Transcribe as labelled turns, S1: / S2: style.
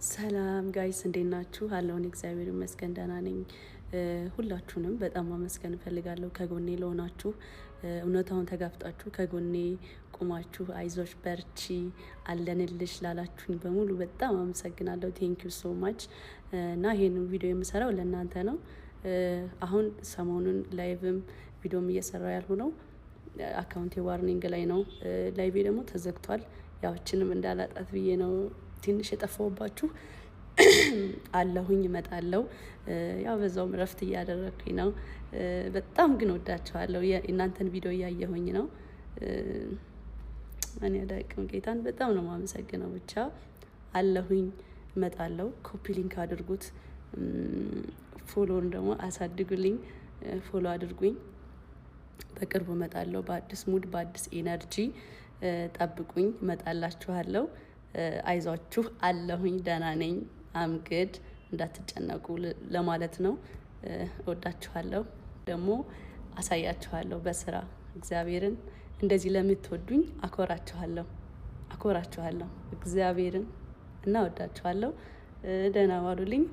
S1: ሰላም ጋይስ እንዴት ናችሁ? አለውን እግዚአብሔር ይመስገን ደህና ነኝ። ሁላችሁንም በጣም ማመስገን እፈልጋለሁ ከጎኔ ለሆናችሁ እውነታውን ተጋፍጣችሁ ከጎኔ ቁማችሁ አይዞሽ በርቺ አለንልሽ ላላችሁኝ በሙሉ በጣም አመሰግናለሁ። ቴንክ ዩ ሶ ማች እና ይሄንን ቪዲዮ የምሰራው ለእናንተ ነው። አሁን ሰሞኑን ላይቭም ቪዲዮም እየሰራው ያልሆነው አካውንቴ ዋርኒንግ ላይ ነው። ላይቬ ደግሞ ተዘግቷል። ያዎችንም እንዳላጣት ብዬ ነው ትንሽ የጠፋውባችሁ። አለሁኝ እመጣለሁ። ያው በዛውም እረፍት እያደረኩኝ ነው። በጣም ግን ወዳችኋለሁ። እናንተን ቪዲዮ እያየሁኝ ነው። እኔ አዳቅም ጌታን በጣም ነው የማመሰግነው። ብቻ አለሁኝ እመጣለሁ። ኮፒ ሊንክ አድርጉት፣ ፎሎውን ደግሞ አሳድጉልኝ። ፎሎ አድርጉኝ። በቅርቡ እመጣለሁ በአዲስ ሙድ በአዲስ ኤነርጂ። ጠብቁኝ፣ እመጣላችኋለሁ። አይዟችሁ አለሁኝ፣ ደህና ነኝ፣ አምግድ እንዳትጨነቁ ለማለት ነው። እወዳችኋለሁ። ደግሞ አሳያችኋለሁ በስራ እግዚአብሔርን እንደዚህ ለምትወዱኝ አኮራችኋለሁ እግዚአብሔርን እና እወዳችኋለሁ። ደህና ዋሉልኝ።